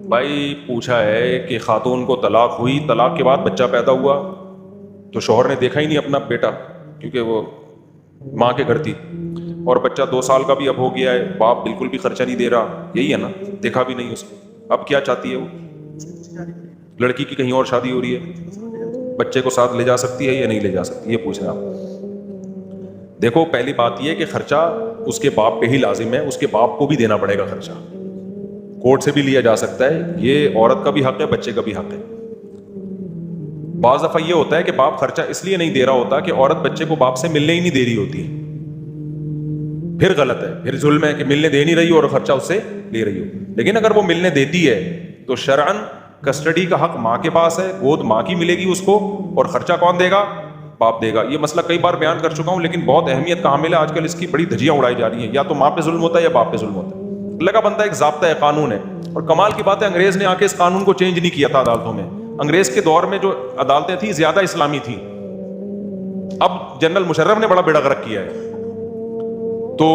بھائی پوچھا ہے کہ خاتون کو طلاق ہوئی, طلاق کے بعد بچہ پیدا ہوا تو شوہر نے دیکھا ہی نہیں اپنا بیٹا, کیونکہ وہ ماں کے گھر تھی, اور بچہ 2 سال کا بھی اب ہو گیا ہے, باپ بالکل بھی خرچہ نہیں دے رہا, یہی ہے نا, دیکھا بھی نہیں اس کو. اب کیا چاہتی ہے وہ, لڑکی کی کہیں اور شادی ہو رہی ہے, بچے کو ساتھ لے جا سکتی ہے یا نہیں لے جا سکتی, یہ پوچھ رہے ہیں آپ. دیکھو پہلی بات یہ کہ خرچہ اس کے باپ پہ ہی لازم ہے, اس کے باپ کو بھی دینا پڑے گا خرچہ, کورٹ سے بھی لیا جا سکتا ہے, یہ عورت کا بھی حق ہے, بچے کا بھی حق ہے. بعض دفعہ یہ ہوتا ہے کہ باپ خرچہ اس لیے نہیں دے رہا ہوتا کہ عورت بچے کو باپ سے ملنے ہی نہیں دے رہی ہوتی, پھر غلط ہے, پھر ظلم ہے کہ ملنے دے نہیں رہی اور خرچہ اس سے لے رہی ہو. لیکن اگر وہ ملنے دیتی ہے تو شرعاً کسٹڈی کا حق ماں کے پاس ہے, گود ماں کی ملے گی اس کو, اور خرچہ کون دے گا, باپ دے گا. یہ مسئلہ کئی بار بیان کر چکا ہوں, لیکن بہت اہمیت کا حامل ہے, آج کل اس کی بڑی دھجیاں اڑائی جا رہی ہیں, یا تو ماں پہ ظلم ہوتا ہے یا باپ پہ ظلم ہوتا ہے. اللہ کا بندہ ایک ضابطہ ہے, قانون ہے, اور کمال کی بات ہے انگریز نے آ کے اس قانون کو چینج نہیں کیا تھا عدالتوں میں. انگریز کے دور میں جو عدالتیں تھیں زیادہ اسلامی تھیں, اب جنرل مشرف نے بڑا بیڑا غرق کیا ہے. تو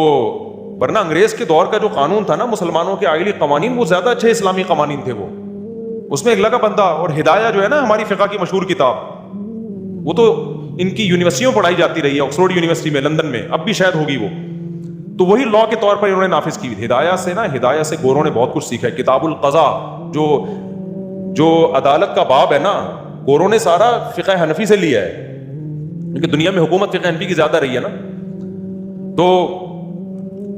ورنہ انگریز کے دور کا جو قانون تھا نا, مسلمانوں کے آئلی قوانین, وہ زیادہ اچھے اسلامی قوانین تھے. وہ اس میں اللہ کا بندہ, اور ہدایہ جو ہے نا ہماری فقہ کی مشہور کتاب, وہ تو ان کی یونیورسٹیوں پڑھائی جاتی رہی ہے, آکسفورڈ یونیورسٹی میں, لندن میں, اب بھی شاید ہوگی وہ, تو وہی لا کے طور پر انہوں نے نافذ کی. ہدایہ سے نا, ہدایہ سے گوروں نے بہت کچھ سیکھا ہے. کتاب القضاء جو عدالت کا باب ہے نا, گوروں نے سارا فقہ حنفی سے لیا ہے, کیونکہ دنیا میں حکومت فقہ حنفی کی زیادہ رہی ہے نا. تو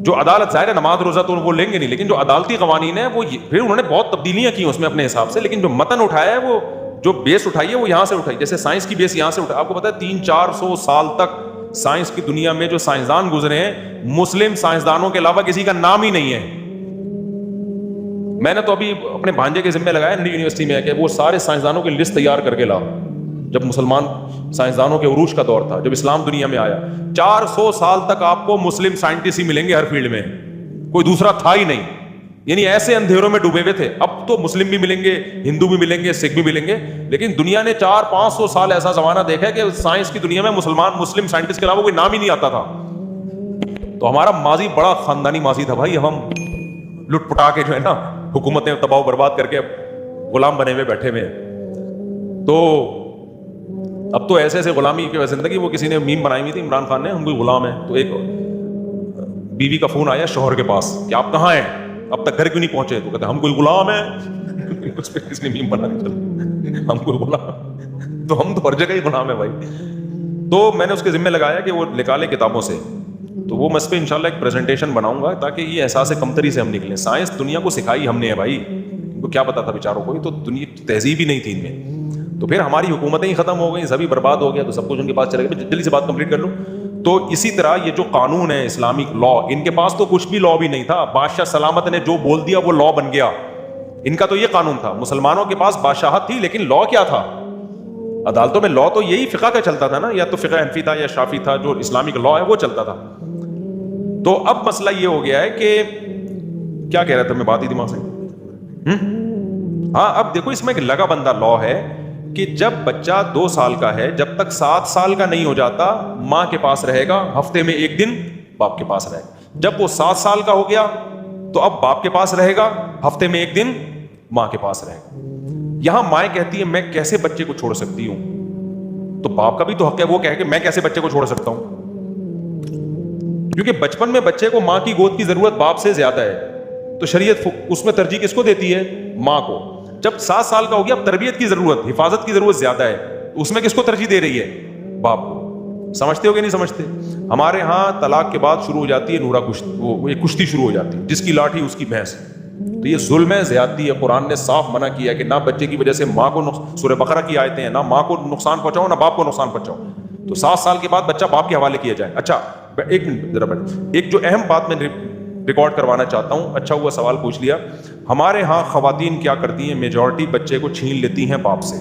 جو عدالت, ظاہر ہے نماز روزہ تو وہ لیں گے نہیں, لیکن جو عدالتی قوانین ہیں وہ پھر انہوں نے بہت تبدیلیاں کی اس میں اپنے حساب سے, لیکن جو متن اٹھایا ہے, وہ جو بیس اٹھائی ہے وہ یہاں سے اٹھائی. جیسے سائنس کی بیس یہاں سے اٹھائی, آپ کو پتا ہے 300-400 سال تک سائنس کی دنیا میں جو سائنسدان گزرے ہیں, مسلم سائنسدانوں کے علاوہ کسی کا نام ہی نہیں ہے. میں نے تو ابھی اپنے بھانجے کے ذمہ لگایا نئی یونیورسٹی میں کہ وہ سارے سائنسدانوں کی لسٹ تیار کر کے لاؤ. جب مسلمان سائنسدانوں کے عروج کا دور تھا, جب اسلام دنیا میں آیا, 400 سال تک آپ کو مسلم سائنٹسٹ ہی ملیں گے ہر فیلڈ میں, کوئی دوسرا تھا ہی نہیں. یعنی ایسے اندھیروں میں ڈوبے ہوئے تھے. اب تو مسلم بھی ملیں گے, ہندو بھی ملیں گے, سکھ بھی ملیں گے, لیکن دنیا نے 400-500 سال ایسا زمانہ دیکھا ہے کہ سائنس کی دنیا میں مسلم سائنٹسٹ کے علاوہ کوئی نام ہی نہیں آتا تھا. تو ہمارا ماضی بڑا خاندانی ماضی تھا بھائی. ہم لٹ پٹا کے جو ہے نا حکومتیں تباہ و برباد کر کے غلام بنے ہوئے بیٹھے ہوئے. تو اب تو ایسے ایسے غلامی کی زندگی, وہ کسی نے میم بنائی ہوئی تھی عمران خان نے, ہم کوئی غلام ہیں. تو ایک بیوی کا فون آیا شوہر کے پاس کہ آپ کہاں ہیں, اب تک گھر کیوں نہیں پہنچے؟ تو کہتے ہیں ہم کوئی غلام ہیں. اس پہ کس نے میم بنا کے چلا, ہم کوئی غلام, تو ہم تو ہر جگہ ہی غلام ہیں بھائی. تو میں نے اس کے ذمہ لگایا کہ وہ نکالے کتابوں سے, تو وہ میں اس پہ انشاءاللہ ایک پریزنٹیشن بناؤں گا تاکہ یہ احساس کمتری سے ہم نکلیں. سائنس دنیا کو سکھائی ہم نے ہے بھائی, تو کیا پتا تھا بیچاروں کو, تو دنیا تہذیب ہی نہیں تھی ان میں. تو پھر ہماری حکومتیں ہی ختم ہو گئیں, سبھی برباد ہو گیا, تو سب کچھ ان کے پاس چلے گئے. جلدی سے بات کمپلیٹ کر لوں. تو اسی طرح یہ جو قانون ہے اسلامک لا, ان کے پاس تو کچھ بھی لا بھی نہیں تھا. بادشاہ سلامت نے جو بول دیا وہ لا بن گیا. ان کا تو یہ قانون تھا. مسلمانوں کے پاس بادشاہت تھی, لیکن لا کیا تھا عدالتوں میں؟ لا تو یہی فقہ کا چلتا تھا نا, یا تو فقہ حنفی تھا یا شافعی تھا, جو اسلامک لا ہے وہ چلتا تھا. تو اب مسئلہ یہ ہو گیا ہے کہ کیا کہہ رہا تھا میں, بات ہی دماغ سے. ہاں اب دیکھو اس میں ایک لگا بندہ لا ہے کہ جب بچہ 2 سال کا ہے, جب تک 7 سال کا نہیں ہو جاتا ماں کے پاس رہے گا, ہفتے میں 1 دن باپ کے پاس رہے گا. جب وہ 7 سال کا ہو گیا تو اب باپ کے پاس رہے گا, ہفتے میں 1 دن ماں کے پاس رہے گا. یہاں مائیں کہتی ہے میں کیسے بچے کو چھوڑ سکتی ہوں, تو باپ کا بھی تو حق ہے وہ کہے کہ میں کیسے بچے کو چھوڑ سکتا ہوں, کیونکہ بچپن میں بچے کو ماں کی گود کی ضرورت باپ سے زیادہ ہے. تو شریعت اس میں ترجیح کس کو دیتی ہے؟ ماں کو. جب 7 سال کا ہو گیا اب تربیت کی ضرورت, حفاظت کی ضرورت زیادہ ہے, اس میں کس کو ترجیح دے رہی ہے؟ باپ کو. سمجھتے ہو کہ نہیں سمجھتے؟ ہمارے ہاں طلاق کے بعد شروع ہو جاتی ہے نورا کشتی, وہ ایک کشتی شروع ہو جاتی ہے, جس کی لاٹھی اس کی بھینس. تو یہ ظلم ہے, زیادتی ہے. قرآن نے صاف منع کیا ہے کہ نہ بچے کی وجہ سے ماں کو, سورہ بقرہ کی آیتیں ہیں, نہ ماں کو نقصان پہنچاؤ نہ باپ کو نقصان پہنچاؤ. تو 7 سال کے بعد بچہ باپ کے حوالے کیا جائے. اچھا ایک منٹ ذرا بیٹھ, ایک جو اہم بات میں ریکارڈ کروانا چاہتا ہوں, اچھا ہوا سوال پوچھ لیا. ہمارے ہاں خواتین کیا کرتی ہیں, میجورٹی بچے کو چھین لیتی ہیں باپ سے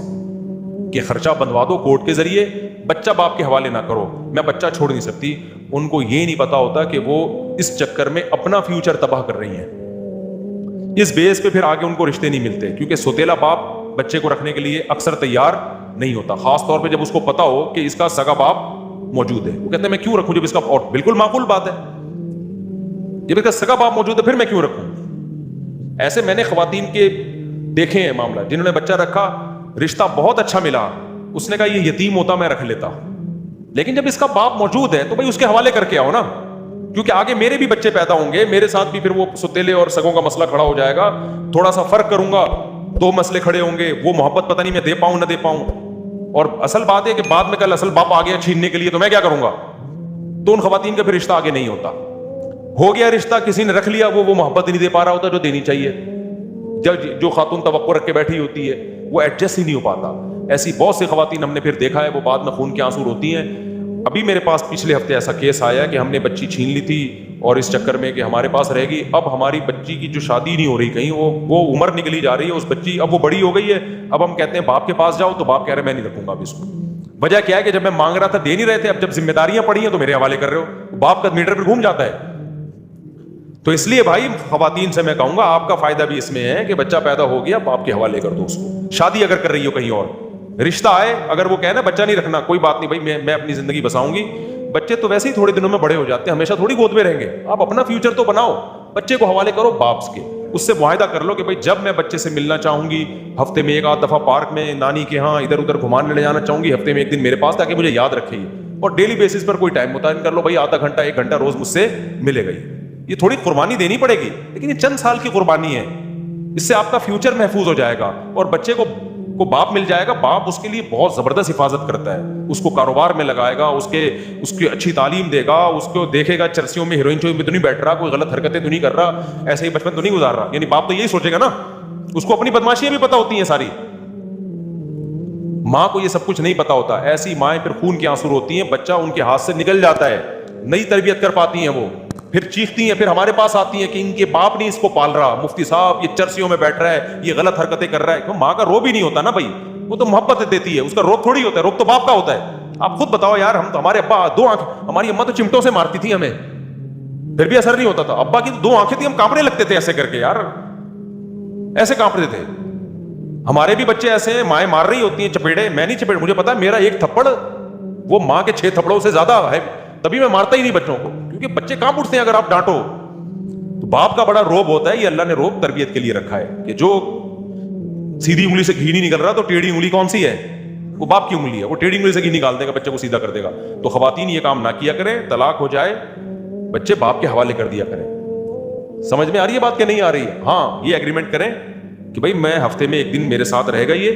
کہ خرچہ بندوا دو کورٹ کے ذریعے, بچہ باپ کے حوالے نہ کرو, میں بچہ چھوڑ نہیں سکتی. ان کو یہ نہیں پتا ہوتا کہ وہ اس چکر میں اپنا فیوچر تباہ کر رہی ہیں. اس بیس پہ پھر آگے ان کو رشتے نہیں ملتے, کیونکہ سوتیلا باپ بچے کو رکھنے کے لیے اکثر تیار نہیں ہوتا, خاص طور پہ جب اس کو پتا ہو کہ اس کا سگا باپ موجود ہے. وہ کہتے ہیں میں کیوں رکھوں جب اس کا, اور بالکل معقول بات ہے, جب اس کا سگا باپ موجود ہے پھر میں کیوں رکھوں. ایسے میں نے خواتین کے देखे हैं मामला, जिन्होंने बच्चा रखा, रिश्ता बहुत अच्छा मिला, उसने कहा ये यतीम होता मैं रख लेता, लेकिन जब इसका बाप मौजूद है तो भाई उसके हवाले करके आओ ना, क्योंकि आगे मेरे भी बच्चे पैदा होंगे, मेरे साथ भी फिर वो सुतेले और सगों का मसला खड़ा हो जाएगा, थोड़ा सा फर्क करूंगा, दो मसले खड़े होंगे, वो मोहब्बत पता नहीं मैं दे पाऊं ना दे पाऊं, और असल बात है कि बाद में कल असल बाप आ गया छीनने के लिए तो मैं क्या करूंगा, तो उन खवातीन का फिर रिश्ता आगे नहीं होता। हो गया रिश्ता, किसी ने रख लिया, वो मोहब्बत नहीं दे पा रहा होता जो देनी चाहिए, जो खातून तवक्को रख के बैठी होती है वो एडजस्ट ही नहीं हो पाता। ऐसी बहुत सी खवातीन हमने फिर देखा है, वो बाद में खून के आंसू रोती हैं। अभी मेरे पास पिछले हफ्ते ऐसा केस आया कि हमने बच्ची छीन ली थी और इस चक्कर में कि हमारे पास रहेगी, अब हमारी बच्ची की जो शादी नहीं हो रही, कहीं वो उम्र निकली जा रही है उस बच्ची, अब वो बड़ी हो गई है, अब हम कहते हैं बाप के पास जाओ, तो बाप कह रहे हैं मैं नहीं रखूंगा अब इसको। वजह क्या है कि जब मैं मांग रहा था दे नहीं रहे थे, अब जब जिम्मेदारियां पड़ी हैं तो मेरे हवाले कर रहे हो, बाप का मीटर पर घूम जाता है। तो इसलिए भाई खवातीन से मैं कहूंगा आपका फायदा भी इसमें है कि बच्चा पैदा हो गया, बाप के हवाले कर दो उसको। शादी अगर कर रही हो कहीं और, रिश्ता आए, अगर वो कहे ना बच्चा नहीं रखना, कोई बात नहीं भाई, मैं अपनी जिंदगी बसाऊंगी, बच्चे तो वैसे ही थोड़े दिनों में बड़े हो जाते हैं, हमेशा थोड़ी गोद में रहेंगे, आप अपना फ्यूचर तो बनाओ, बच्चे को हवाले करो बाप के, उससे मुआहदा कर लो कि भाई जब मैं बच्चे से मिलना चाहूंगी, हफ्ते में एक आध दफा पार्क में नानी के यहाँ इधर उधर घुमाने ले जाना चाहूंगी, हफ्ते में एक दिन मेरे पास, ताकि मुझे याद रखे, और डेली बेसिस पर कोई टाइम मुतय्यन कर लो, भाई आधा घंटा एक घंटा रोज मुझसे मिलेगा। ये थोड़ी कुर्बानी देनी पड़ेगी, लेकिन ये चंद साल की कुर्बानी है, इससे आपका फ्यूचर महफूज हो जाएगा और बच्चे को बाप मिल जाएगा। बाप उसके लिए बहुत जबरदस्त हिफाजत करता है, उसको कारोबार में लगाएगा, उसकी अच्छी तालीम देगा, उसको देखेगा चर्सियों में हीरोइन शो में तो नहीं बैठ रहा, कोई गलत हरकतें तो नहीं कर रहा, ऐसे ही बचपन तो नहीं गुजार रहा, यानी बाप तो यही सोचेगा ना, उसको अपनी बदमाशियां भी पता होती हैं सारी। माँ को ये सब कुछ नहीं पता होता, ऐसी माएं फिर खून के आंसू रोती हैं, बच्चा उनके हाथ से निकल जाता है, नई तरबियत कर पाती हैं, वो फिर चीखती हैं, फिर हमारे पास आती हैं कि इनके बाप नहीं इसको पाल रहा, मुफ्ती साहब ये चर्सियों में बैठ रहा है, ये गलत हरकतें कर रहा है। तो माँ का रोब ही नहीं होता ना भाई, वो तो मोहब्बत देती है, उसका रोब थोड़ी होता है, रोब तो बाप का होता है। आप खुद बताओ यार, हम तो, हमारे अब्बा दो आंख, हमारी अम्मा तो चिमटों से मारती थी हमें, फिर भी असर नहीं होता था। अब्बा की तो दो आंखें थी, हम कांपने लगते थे ऐसे करके, यार ऐसे कांपते थे। हमारे भी बच्चे ऐसे हैं, माएं मार रही होती हैं चपेड़े, मैं नहीं चपेड़, मुझे पता है मेरा एक थप्पड़ वो माँ के 6 थप्पड़ों से ज्यादा है, तभी मैं मारता ही नहीं बच्चों को, क्योंकि बच्चे कांप उठते हैं अगर आप डांटो। तो बाप का बड़ा रोब होता है, ये अल्लाह ने रोब तरबियत के लिए रखा है कि जो सीधी उंगली से घी नहीं निकल रहा तो टेढ़ी उंगली कौन सी है, वो बाप की उंगली है, वो टेढ़ी उंगली से घी निकाल देगा, बच्चे को सीधा कर देगा। तो खवातीन ये काम ना किया करें, तलाक हो जाए बच्चे बाप के हवाले कर दिया करें। समझ में आ रही है बात कि नहीं आ रही है? हाँ, ये एग्रीमेंट करें कि भाई मैं हफ्ते में एक दिन मेरे साथ रहेगा, ये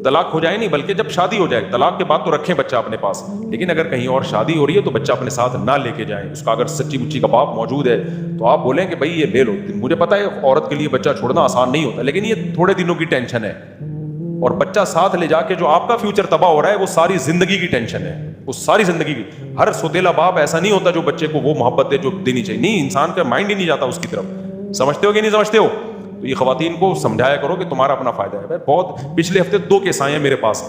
तलाक हो जाए नहीं, बल्कि जब शादी हो जाए, तलाक के बाद तो रखें बच्चा अपने पास, लेकिन अगर कहीं और शादी हो रही है तो बच्चा अपने साथ ना लेके जाएं। उसका अगर सच्ची मुच्ची का बाप मौजूद है तो आप बोलें कि भाई ये ले लो। मुझे पता है औरत के लिए बच्चा छोड़ना आसान नहीं होता, लेकिन ये थोड़े दिनों की टेंशन है, और बच्चा साथ ले जाके जो आपका फ्यूचर तबाह हो रहा है वो सारी जिंदगी की टेंशन है, वो सारी जिंदगी की। हर सोतेला बाप ऐसा नहीं होता जो बच्चे को वो मोहब्बत दे जो देनी चाहिए, नहीं, इंसान का माइंड ही नहीं जाता उसकी तरफ। समझते हो कि नहीं समझते हो? तो ये खवातीन को समझाया करो कि तुम्हारा अपना फायदा है। बहुत पिछले हफ्ते 2 केस आए हैं मेरे पास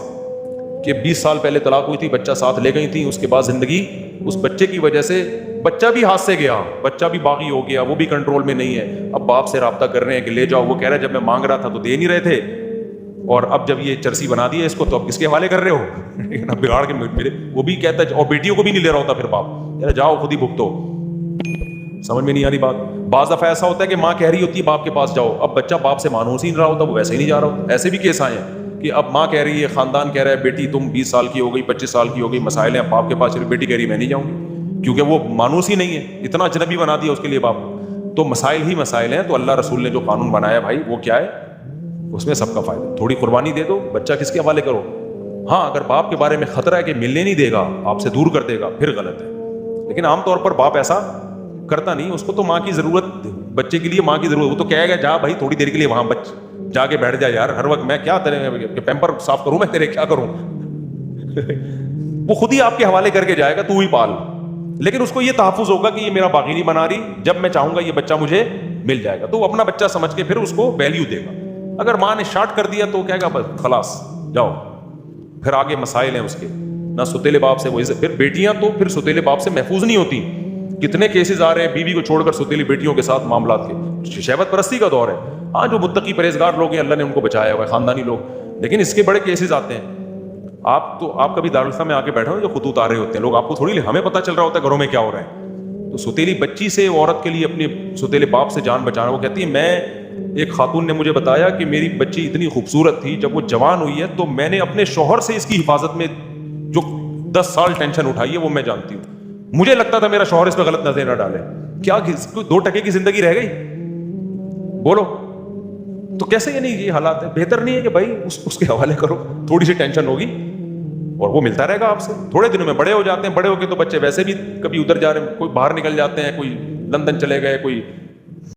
कि 20 साल पहले तलाक हुई थी, बच्चा साथ ले गई थी, उसके बाद जिंदगी उस बच्चे की वजह से बच्चा भी हाथ से गया, बच्चा भी बागी हो गया, वो भी कंट्रोल में नहीं है। अब बाप से राब्ता कर रहे हैं कि ले जाओ, वो कह रहा है जब मैं मांग रहा था तो दे नहीं रहे थे, और अब जब ये चर्सी बना दी है इसको तो अब किसके हवाले कर रहे हो? बिगाड़ के मेरे, वो भी कहता है, और बेटियों को भी नहीं ले रहा होता फिर बाप, कह रहा जाओ खुद ही भुगतो। समझ में नहीं आ रही बात। बाज दफा ऐसा होता है कि माँ कह रही होती है बाप के पास जाओ, अब बच्चा बाप से मानूस ही नहीं रहा होता, वो वैसे ही नहीं जा रहा होता। ऐसे भी केस आए हैं कि अब माँ कह रही है, खानदान कह रहा है बेटी तुम 20 साल की हो गई, 25 साल की हो गई, मसाइल हैं, बाप के पास चली, बेटी कह रही मैं नहीं जाऊंगी, क्योंकि वो मानूस ही नहीं है, इतना अजनबी बना दिया उसके लिए बाप। तो मसाइल ही मसाइल हैं। तो अल्लाह रसूल ने जो कानून बनाया भाई वो क्या है, उसमें सबका फायदा। थोड़ी कुर्बानी दे दो, बच्चा किसके हवाले करो। हाँ, अगर बाप के बारे में खतरा है कि मिलने नहीं देगा, आपसे दूर कर देगा, फिर गलत है। लेकिन आमतौर पर बाप ऐसा करता नहीं, उसको तो माँ की जरूरत, बच्चे के लिए माँ की जरूरत, वो तो कहेगा जा भाई थोड़ी देर के लिए वहां जाके बैठ जा यार, हर वक्त मैं क्या तेरे पैम्पर साफ करूं, मैं तेरे क्या करूं? वो खुद ही आपके हवाले करके जाएगा, तू ही पाल, लेकिन उसको ये तहफ्फुज होगा कि ये मेरा बागी नहीं बना रही, जब मैं चाहूंगा ये बच्चा मुझे मिल जाएगा। तो वो अपना बच्चा समझ के फिर उसको वैल्यू देगा। अगर माँ ने शार्ट कर दिया तो कहेगा बस खलास जाओ, फिर आगे मसाइल हैं उसके, ना सुतेले बाप से वही से। फिर बेटियां तो फिर सुतेले बाप से महफूज नहीं होती। कितने केसेस आ रहे हैं बीवी को छोड़कर सुतेली बेटियों के साथ मामलात के। शहवत परस्ती का दौर है। हाँ, जो मुत्तकी परहेजगार लोग हैं अल्लाह ने उनको बचाया हुआ है, खानदानी लोग, लेकिन इसके बड़े केसेस आते हैं। आप कभी दारुल में आके बैठे हो, जो खुतूत आ रहे होते हैं लोग, आपको थोड़ी, हमें पता चल रहा होता है घरों में क्या हो रहा है। तो सुतेली बच्ची से औरत के लिए अपने सुतेले बाप से जान बचाना, वो कहती है मैं ایک خاتون نے مجھے بتایا کہ میری بچی اتنی خوبصورت تھی، جب وہ جوان ہوئی ہے تو میں نے اپنے شوہر سے اس کی حفاظت میں جو 10 سال ٹینشن اٹھائی ہے وہ میں جانتی ہوں. مجھے لگتا تھا میرا شوہر اس پہ غلط نظر نہ ڈالے. کیا 2 ٹکے کی زندگی رہ گئی؟ بولو. تو کیسے یعنی یہ حالات ہے؟ بہتر نہیں ہے کہ بھائی اس کے حوالے کرو، تھوڑی سی ٹینشن ہوگی اور وہ ملتا رہے گا آپ سے. تھوڑے دنوں میں بڑے ہو جاتے ہیں، بڑے ہو کے تو بچے ویسے بھی کبھی ادھر جا رہے ہیں، کوئی باہر نکل جاتے ہیں، کوئی لندن چلے گئے، کوئی